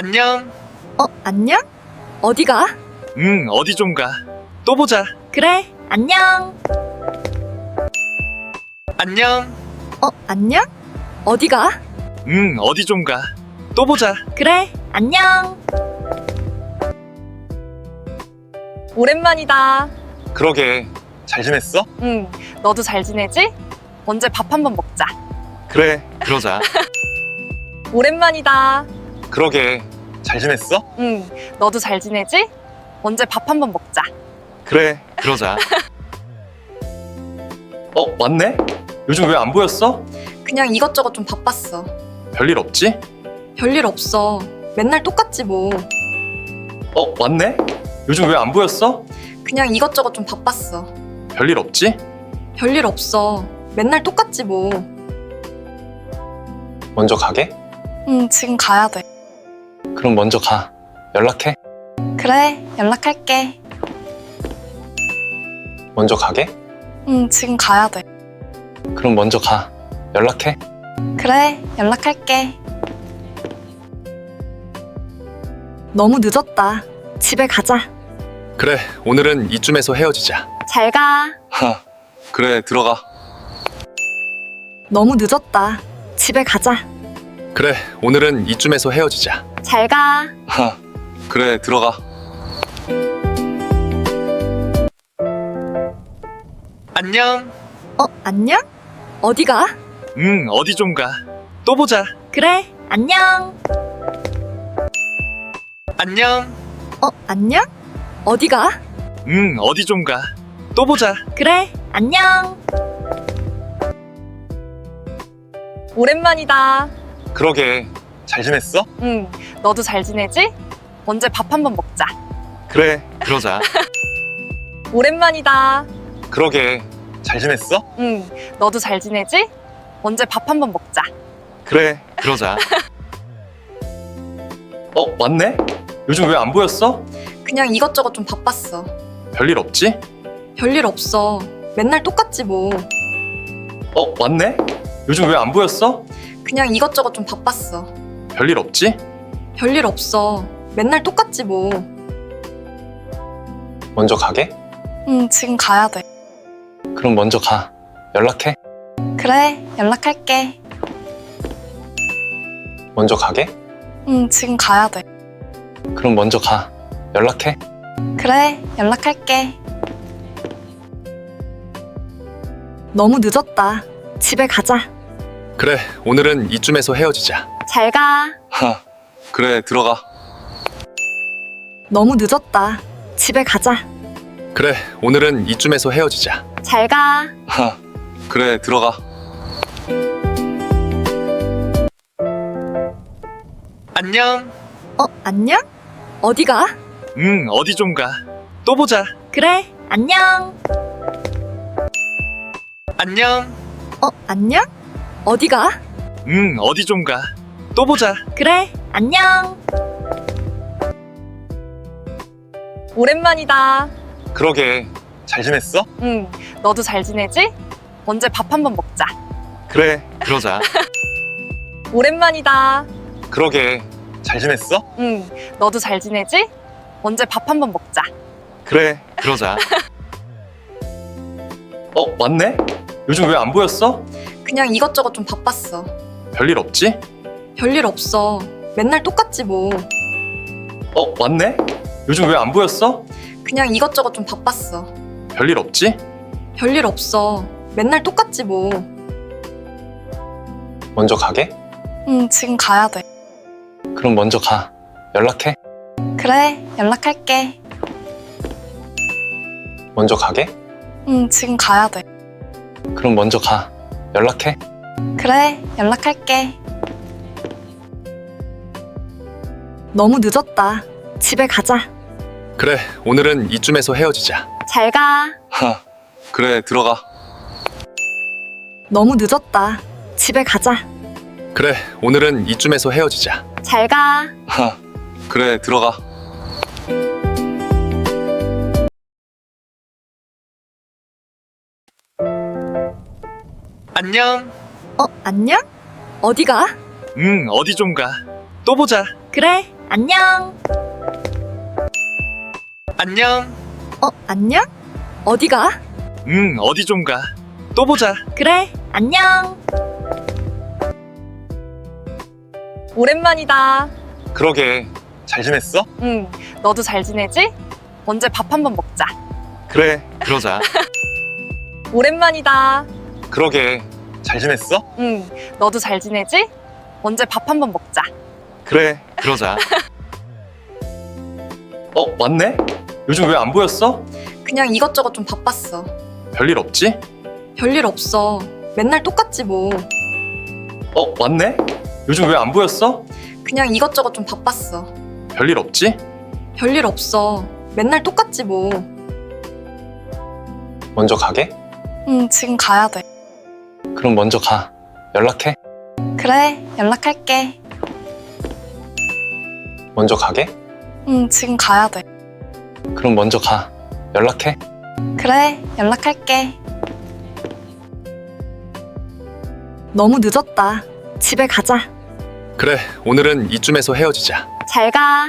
안녕. 안녕? 어디 가? 어디 좀 가. 또 보자. 그래, 안녕. 안녕. 안녕? 어디 가? 어디 좀 가. 또 보자. 그래, 안녕. 오랜만이다. 그러게. 잘 지냈어? 응, 너도 잘 지내지? 언제 밥 한번 먹자. 그래, 그러자. 오랜만이다. 그러게. 잘 지냈어? 응, 너도 잘 지내지? 언제 밥 한번 먹자. 그래, 그러자. 왔네? 요즘 왜 안 보였어? 그냥 이것저것 좀 바빴어. 별일 없지? 별일 없어. 맨날 똑같지 뭐. 왔네? 요즘 왜 안 보였어? 그냥 이것저것 좀 바빴어. 별일 없지? 별일 없어. 맨날 똑같지 뭐. 먼저 가게? 응, 지금 가야 돼. 그럼 먼저 가. 연락해. 그래, 연락할게. 먼저 가게? 응, 지금 가야 돼. 그럼 먼저 가. 연락해. 그래, 연락할게. 너무 늦었다. 집에 가자. 그래, 오늘은 이쯤에서 헤어지자. 잘 가. 그래, 들어가. 너무 늦었다. 집에 가자. 그래, 오늘은 이쯤에서 헤어지자. 잘 가. 그래, 들어가. 안녕. 안녕? 어디 가? 어디 좀 가. 또 보자. 그래, 안녕. 안녕. 안녕? 어디 가? 어디 좀 가. 또 보자. 그래, 안녕. 오랜만이다. 그러게. 잘 지냈어? 응, 너도 잘 지내지? 언제 밥 한번 먹자. 그래, 그러자. 오랜만이다. 그러게. 잘 지냈어? 응, 너도 잘 지내지? 언제 밥 한번 먹자. 그래, 그러자. 왔네? 요즘 왜 안 보였어? 그냥 이것저것 좀 바빴어. 별일 없지? 별일 없어. 맨날 똑같지 뭐. 왔네? 요즘 왜 안 보였어? 그냥 이것저것 좀 바빴어. 별일 없지? 별일 없어. 맨날 똑같지 뭐. 먼저 가게? 응, 지금 가야 돼. 그럼 먼저 가. 연락해. 그래, 연락할게. 먼저 가게? 응, 지금 가야 돼. 그럼 먼저 가. 연락해. 그래, 연락할게. 너무 늦었다. 집에 가자. 그래, 오늘은 이쯤에서 헤어지자. 잘 가. 그래, 들어가. 너무 늦었다. 집에 가자. 그래, 오늘은 이쯤에서 헤어지자. 잘 가. 그래, 들어가. 안녕. 안녕? 어디 가? 어디 좀 가. 또 보자. 그래, 안녕. 안녕. 안녕? 어디 가? 어디 좀 가. 또 보자. 그래, 안녕. 오랜만이다. 그러게. 잘 지냈어? 응, 너도 잘 지내지? 언제 밥 한번 먹자. 그래, 그러자. 오랜만이다. 그러게. 잘 지냈어? 응, 너도 잘 지내지? 언제 밥 한번 먹자. 그래, 그러자. 왔네? 요즘 왜 안 보였어? 그냥 이것저것 좀 바빴어. 별일 없지? 별일 없어. 맨날 똑같지 뭐. 왔네? 요즘 왜 안 보였어? 그냥 이것저것 좀 바빴어. 별일 없지? 별일 없어. 맨날 똑같지 뭐. 먼저 가게? 응, 지금 가야 돼. 그럼 먼저 가. 연락해. 그래, 연락할게. 먼저 가게? 응, 지금 가야 돼. 그럼 먼저 가. 연락해. 그래, 연락할게. 너무 늦었다. 집에 가자. 그래, 오늘은 이쯤에서 헤어지자. 잘 가. 그래, 들어가. 너무 늦었다. 집에 가자. 그래, 오늘은 이쯤에서 헤어지자. 잘 가. 그래, 들어가. 안녕. 안녕? 어디 가? 어디 좀 가. 또 보자. 그래, 안녕. 안녕. 안녕? 어디 가? 어디 좀 가. 또 보자. 그래, 안녕. 오랜만이다. 그러게. 잘 지냈어? 응, 너도 잘 지내지? 언제 밥 한번 먹자. 그래, 그러자. 오랜만이다. 그러게. 잘 지냈어? 응, 너도 잘 지내지? 언제 밥 한번 먹자. 그래, 그러자. 왔네? 요즘 왜 안 보였어? 그냥 이것저것 좀 바빴어. 별일 없지? 별일 없어. 맨날 똑같지 뭐. 왔네? 요즘 왜 안 보였어? 그냥 이것저것 좀 바빴어. 별일 없지? 별일 없어. 맨날 똑같지 뭐. 먼저 가게? 응, 지금 가야 돼. 그럼 먼저 가. 연락해. 그래, 연락할게. 먼저 가게? 응, 지금 가야 돼. 그럼 먼저 가. 연락해. 그래, 연락할게. 너무 늦었다. 집에 가자. 그래, 오늘은 이쯤에서 헤어지자. 잘 가.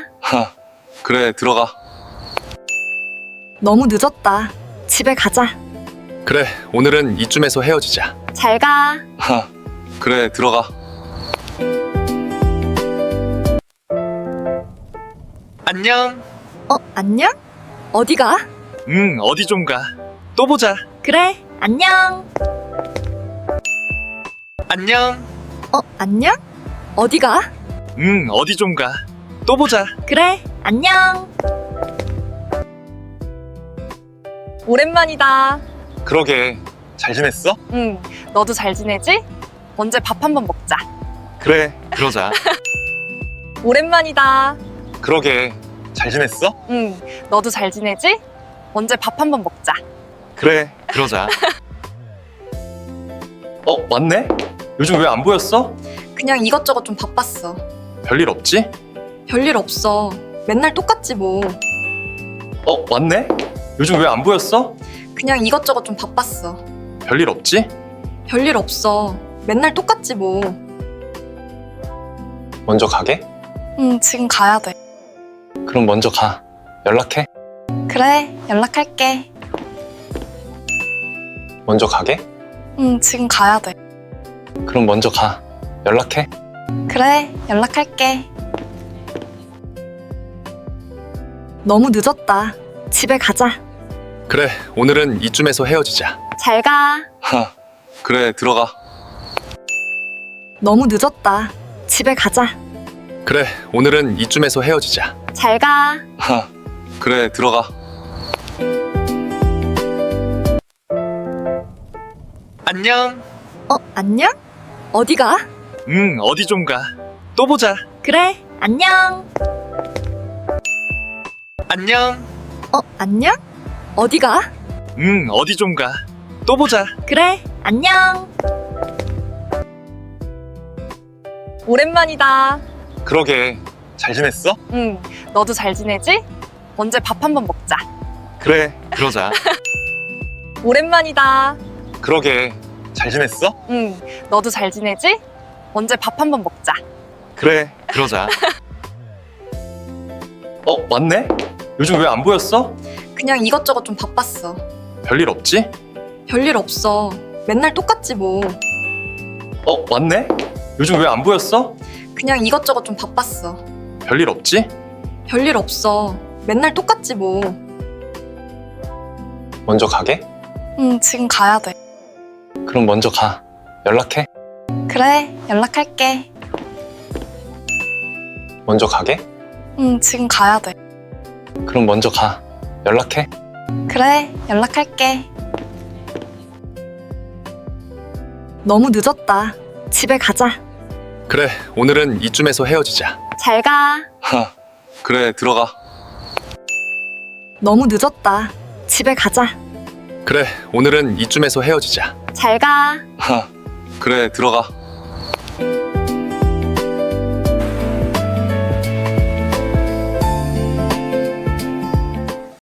그래, 들어가. 너무 늦었다. 집에 가자. 그래, 오늘은 이쯤에서 헤어지자. 잘 가. 그래, 들어가. 안녕. 안녕? 어디 가? 어디 좀 가. 또 보자. 그래, 안녕. 안녕. 안녕? 어디 가? 어디 좀 가. 또 보자. 그래, 안녕. 오랜만이다. 그러게. 잘 지냈어? 응, 너도 잘 지내지? 언제 밥 한번 먹자. 그래, 그러자. 오랜만이다. 그러게. 잘 지냈어? 응, 너도 잘 지내지? 언제 밥 한번 먹자. 그래, 그러자. 왔네? 요즘 왜 안 보였어? 그냥 이것저것 좀 바빴어. 별일 없지? 별일 없어. 맨날 똑같지 뭐. 왔네? 요즘 왜 안 보였어? 그냥 이것저것 좀 바빴어. 별일 없지? 별일 없어. 맨날 똑같지 뭐. 먼저 가게? 응, 지금 가야 돼. 그럼 먼저 가. 연락해. 그래, 연락할게. 먼저 가게? 응, 지금 가야 돼. 그럼 먼저 가. 연락해. 그래, 연락할게. 너무 늦었다. 집에 가자. 그래, 오늘은 이쯤에서 헤어지자. 잘 가. 그래, 들어가. 너무 늦었다. 집에 가자. 그래, 오늘은 이쯤에서 헤어지자. 잘 가. 그래, 들어가. 안녕. 안녕? 어디 가? 어디 좀 가. 또 보자. 그래, 안녕. 안녕. 안녕? 어디 가? 어디 좀 가. 또 보자. 그래, 안녕. 오랜만이다. 그러게. 잘 지냈어? 응, 너도 잘 지내지? 언제 밥 한번 먹자. 그래, 그러자. 오랜만이다. 그러게. 잘 지냈어? 응, 너도 잘 지내지? 언제 밥 한번 먹자. 그래, 그러자. 왔네? 요즘 왜 안 보였어? 그냥 이것저것 좀 바빴어. 별일 없지? 별일 없어. 맨날 똑같지 뭐. 왔네? 요즘 왜 안 보였어? 그냥 이것저것 좀 바빴어. 별일 없지? 별일 없어. 맨날 똑같지 뭐. 먼저 가게? 응, 지금 가야 돼. 그럼 먼저 가. 연락해. 그래, 연락할게. 먼저 가게? 응, 지금 가야 돼. 그럼 먼저 가. 연락해. 그래, 연락할게. 너무 늦었다. 집에 가자. 그래, 오늘은 이쯤에서 헤어지자. 잘 가. 그래, 들어가. 너무 늦었다. 집에 가자. 그래, 오늘은 이쯤에서 헤어지자. 잘 가. 그래, 들어가.